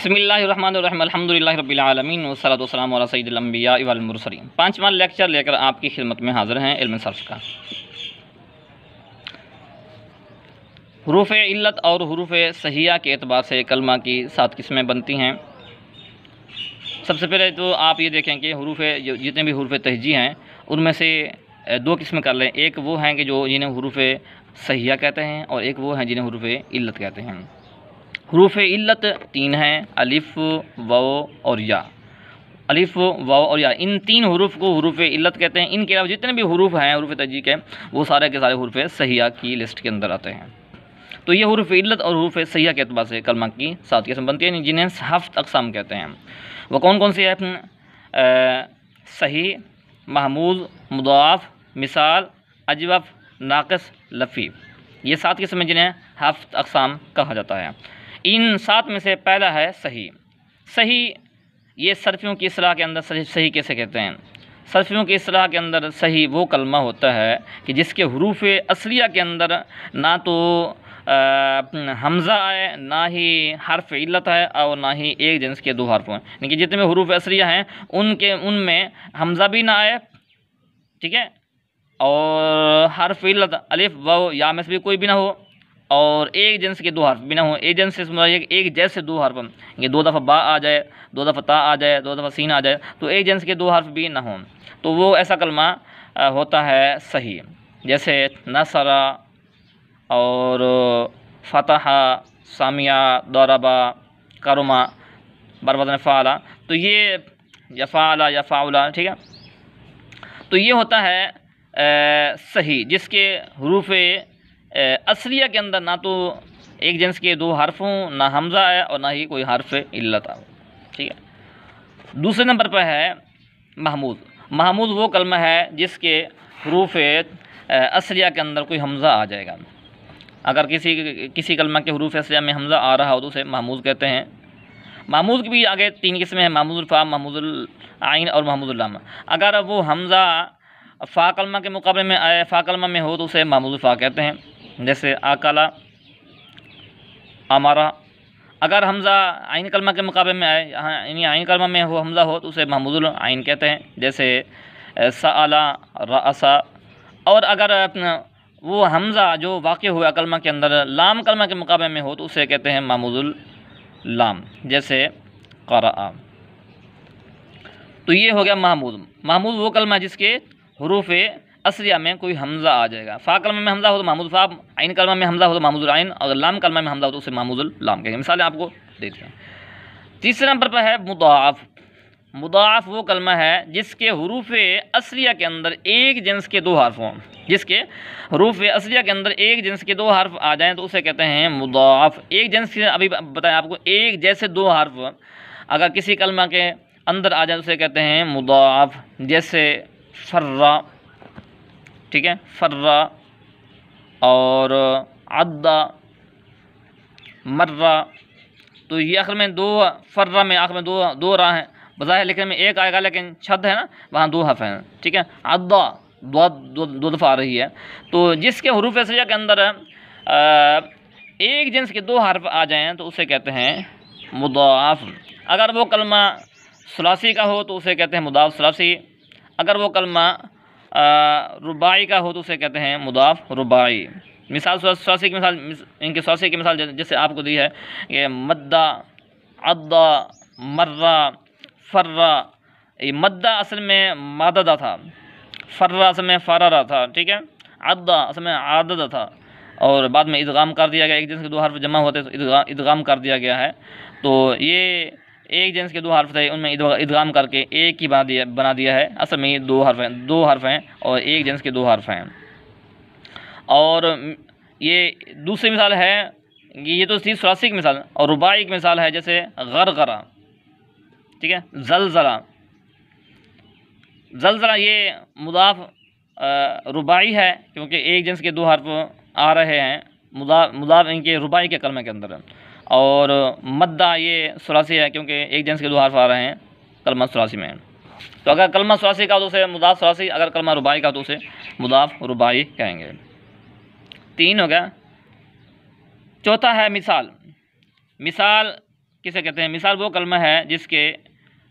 बिस्मिल्लाहिर्रहमानिर्रहीम अल्हम्दुलिल्लाहि रब्बिल आलमीन वस्सलातु वस्सलामु अला सय्यिदिल अंबिया वल मुरसलीन। पांचवां लेक्चर लेकर आपकी खिदमत में हाजिर हैं इल्म सर्फ का। हुरूफ इल्लत और हुरूफ सहिया के एतबार से कलमा की 7 किस्में बनती हैं। सबसे पहले तो आप ये देखें कि हुरूफ जितने भी हुरूफ तहजी हैं उनमें से 2 किस्में कर लें। एक वो हैं कि जो जिन्हें हुरूफ सहिया कहते हैं और एक वो हैं जिन्हें हुरूफ इल्लत कहते हैं। हुरूफ इल्लत 3 हैं, अलिफ, वाव और या। अलिफ, वाव और या, इन 3 हुरूफ को हुरूफ इल्लत कहते हैं। इनके अलावा जितने भी हुरूफ हैं हुरूफ तहजी के, वो सारे के सारे हुरूफ सहिया की लिस्ट के अंदर आते हैं। तो ये हुरूफ इल्लत और हुरूफ सहिया के एतबार से कलमा की 7 किस्म बनती है, जिन्हें 7 अक़साम कहते हैं। वो कौन कौन सी है? सही, महमूद, मुदाफ़, मिसाल, अजवफ़, नाक़िस, लफ़ी। ये 7 किस्में जिन्हें 7 अक़साम कहा जाता है। इन 7 में से पहला है सही। सही ये सर्फियों की इस्लाह के अंदर सही कैसे कहते हैं? सर्फियों की इस्लाह के अंदर सही वो कलमा होता है कि जिसके हुरूफ असलिया के अंदर ना तो हमज़ा आए, ना ही हर्फ इल्लत है और ना ही एक जिन्स के 2 हर्फ हैं। यानी कि जितने भी हुरूफ असलिया हैं उनमें हमज़ा भी ना आए, ठीक है, और हर्फ इल्लत अलिफ वाव या में से भी कोई भी ना हो, और एक जिन्स के 2 हर्फ भी ना हो। एक जिन्स से एक जैसे 2 हर्फ, ये 2 दफ़ा बा आ जाए, 2 दफ़ा ता आ जाए, 2 दफ़ा सीन आ जाए, तो एक जिन्स के 2 हर्फ भी ना हों, तो वो ऐसा कलमा होता है सही। जैसे नसरा और फतहा, सामिया, दरबा, करमा, बरवज़न फ़ाला, तो ये या फ़ाला या फ़ाउला, ठीक है। तो ये होता है सही, जिसके हुरूफ असलिया के अंदर ना तो एक जिन्स के 2 हर्फ हों, ना हमज़ा है और ना ही कोई हर्फ इल्लत हो, ठीक है। दूसरे नंबर पर है महमूद। महमूद वो कलमा है जिसके हुरूफ असलिया के अंदर कोई हमज़ा आ जाएगा। अगर किसी कलमा के हुरूफ असलिया में हमज़ा आ रहा हो तो उसे महमूद कहते हैं। महमूद की भी आगे 3 किस्में हैं, महमूदुल फ़ा, महमूदुल आइन और महमूदुल लाम। अगर वो हमज़ा फ़ा कलमा के मुकाबले में आए, फ़ा कलमा में हो तो उसे महमूदुल फ़ा कहते हैं। जैसे आकला, अमारा। अगर हमज़ा आइन कलमा के मुकाबले में आए, यानी आइन कलमा में हो हमज़ा हो तो उसे महमूदुल आइन कहते हैं। जैसे सअला, रअसा। और अगर वो हमज़ा जो वाक़ हुआ कलमा के अंदर लाम कलमा के मुकाबले में हो तो उसे कहते हैं महमूदुल लाम। जैसे क़रअ। तो ये हो गया महमूद। महमूद वो कलमा जिसके हुरूफ असलिया में कोई हमज़ा आ जाएगा। फ़ा कलमा में हमज़ा हो तो महमूद फ़ा, आइन कलमा में हमज़ा हो तो महमूदुल आइन, और लाम कलमा में हमज़ा हो तो उसे महमूदुल लाम कहेंगे। मिसालें आपको देखते हैं। तीसरे नंबर पर है मुदाफ़। मुदाफ़ वो कलमा है जिसके हुरूफ असलिया के अंदर एक जिन्स के 2 हर्फ हों। जिसके हुरूफ असलिया के अंदर एक जिन्स के 2 हर्फ आ जाएँ तो उसे कहते हैं मुदाफ़। एक जिन्स के, अभी बताया आपको, एक जैसे 2 हर्फ अगर किसी कलमा के अंदर आ जाए तो उसे कहते हैं मुदाफ़। जैसे फर्रा, ठीक है, फर्रा और अद्दा, मर्रा। तो ये आखिर में 2, फर्रा में आखिर में 2 रा हैं, बज़ाहिर लिखने में एक आएगा लेकिन छद है ना, वहाँ 2 हर्फ हैं, ठीक है। अद्दा 2 दफ़ा आ रही है। तो जिसके हुरूफ असलिया के अंदर एक जिन्स के 2 हर्फ आ जाएँ तो उसे कहते हैं मुदाफ़। अगर वो कलमा सुलासी का हो तो उसे कहते हैं मुदाफ़ सुलासी। अगर वो कलमा रुबाई का हो तो उसे कहते हैं मुदाफ़ रुबाई। मिसाल सुलासी की मिसाल, इनके सुलासी की मिसाल जैसे आपको दी है, ये मद्दा, अद्दा, मर्रा, फर्रा। ये मद्दा असल में माददा था, फर्रा असल में फरारा था, ठीक है, अद्दा असल में आददा था, और बाद में इदगाम कर दिया गया। एक जिन्स के 2 हर्फ जमा होते तो इदगाम कर दिया गया है। तो ये एक जिन्स के 2 हर्फ थे, उनमें इदगाम करके एक ही बना दिया है। असल में ये 2 हर्फ हैं और एक जिन्स के 2 हर्फ हैं। और ये दूसरी मिसाल है, ये तो थी सुलासी की मिसाल, और रुबाई की मिसाल है जैसे गरगरा, ठीक है, जलजला। जलजला ये मुदाफ़ रुबाई है क्योंकि एक जिन्स के 2 हर्फ आ रहे हैं मुदाफ़ इनके रुबाई के कलमे के अंदर। और मद्दा ये सुलासी है क्योंकि एक जिन्स के 2 हर्फ आ रहे हैं कलमा सुलासी में। तो अगर कलमा सुलासी का हो तो उसे मुदाफ़ सुलासी, अगर कलमा रुबाई का हो तो उसे मुदाफ़ रुबाई कहेंगे। 3 हो गया। चौथा है मिसाल। मिसाल किसे कहते हैं? मिसाल वो कलमा है जिसके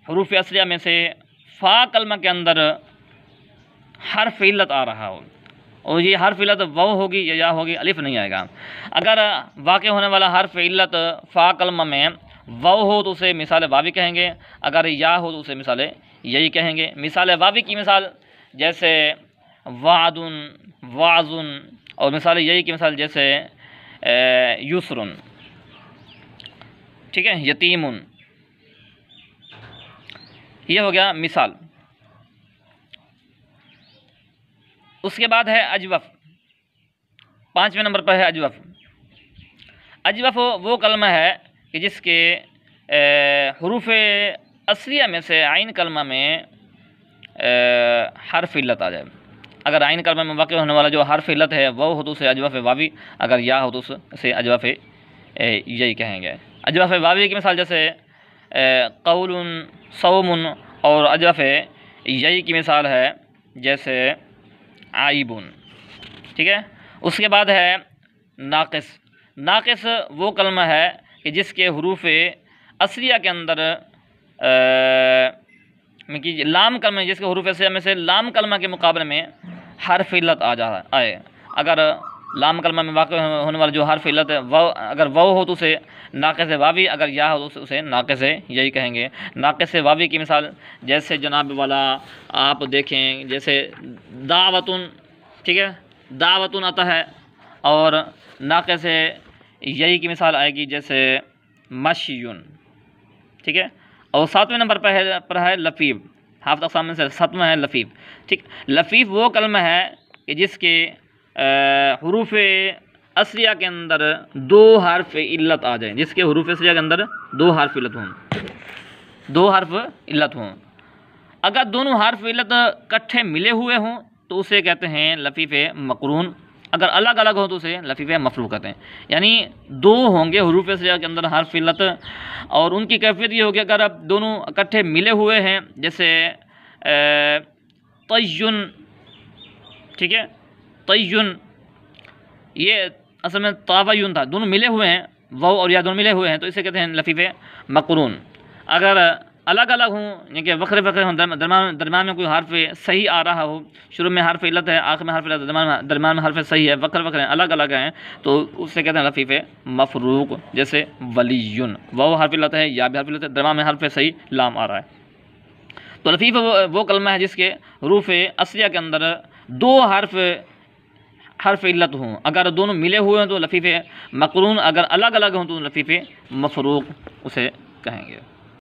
हरूफ असलिया में से फ़ा कलमा के अंदर हर्फ इल्लत आ रहा हो, और ये हर्फ इल्लत वाव होगी या होगी, अलिफ नहीं आएगा। अगर वाक़ होने वाला हर्फ इल्लत फ़ा कलमा में वाव हो तो उसे मिसाल वावी कहेंगे, अगर या हो तो उसे मिसाल यही कहेंगे। मिसाल वावी की मिसाल जैसे वादुन, वाजुन, और मिसाल यही की मिसाल जैसे युसरुन, ठीक है, यतीमुन। ये हो गया मिसाल। उसके बाद है अजवफ, 5वें नंबर पर है अजवफ। अजवफ वो कलमा है कि जिसके हरूफ असलिया में से आइन कलमा में हर्फ इल्लत आ जाए। अगर आइन कलमा में वाक़ होने वाला जो हर्फ इल्लत है वो हो तो उसे अजवफ वावी, अगर या हो तो उसे अजवफ यही कहेंगे। अजवफ वावी की मिसाल जैसे कौलुन, सौमुन, और अजवफ यही की मिसाल है जैसे आइबुन, ठीक है। उसके बाद है नाक़िस। नाक़िस वो कलमा है कि जिसके हरूफ असलिया के अंदर कि लाम कलमा, जिसके हरूफ असलिया में से लाम कलमा के मुकाबले में हर्फ इल्लत आए। अगर लाम कलमा में वाक़ होने वाला जो हर्फ इल्लत है वाव, अगर वाव हो तो उसे नाक़िस वावी, अगर या हो तो उसे नाक़िस यही कहेंगे। नाक़िस वावी की मिसाल जैसे जनाब वाला आप देखें जैसे दावतुन, ठीक है, दावतुन आता है, और नाक़िस यही की मिसाल आएगी जैसे मशियुन, ठीक है। और 7वें नंबर पर है लफ़ीफ़। हाफ़िज़ अक़साम में से 7वां है लफ़ीफ़, ठीक। लफ़ीफ़ वो कलमा है कि जिसके हरूफ असलिया के अंदर 2 हर्फ इल्लत आ जाए, जिसके हरूफ असलिया के अंदर 2 हर्फ इल्लत हों, 2 हर्फ इल्लत हों। अगर दोनों हर्फ इल्लत इकट्ठे मिले हुए हों तो उसे कहते हैं लफ़ीफ़ मक़रून। अगर अलग अलग हो तो उसे लफ़ीफ़ मफ़रूक़ कहते हैं। यानी 2 होंगे हरूफ असलिया के अंदर हर्फ इल्लत, और उनकी कैफियत ये होगी अगर अब दोनों इकट्ठे मिले हुए हैं, जैसे तय्युन, ठीक है, तय्युन, ये असल में तावयुन था, दोनों मिले हुए हैं, वाव और या दोनों मिले हुए हैं, तो इसे कहते हैं लफ़ीफ़ मक़रून। अगर अलग अलग हों, यानी कि वक्र वक्र हों, दरमियान में कोई हर्फ सही आ रहा हो, शुरू में हर्फ इल्लत है, आखिर में हर्फ इल्लत, दरमियान में हर्फ सही है, वक्र वक्र हैं, अलग अलग हैं, तो उससे कहते हैं लफ़ीफ़ मफ़रूक़। जैसे वलीयुन, वाव हर्फ इल्लत है, या भी हर्फ इल्लत है, दरमियान में हर्फ सही लाम आ रहा है। तो लफ़ीफ़ वो कलमा है जिसके हरूफ असलिया के अंदर 2 हर्फ इल्लत हों। अगर दोनों मिले हुए हैं तो लफ़ीफ़ मक़रून, अगर अलग अलग हों तो लफ़ीफ़ मफ़रूक़ उसे कहेंगे।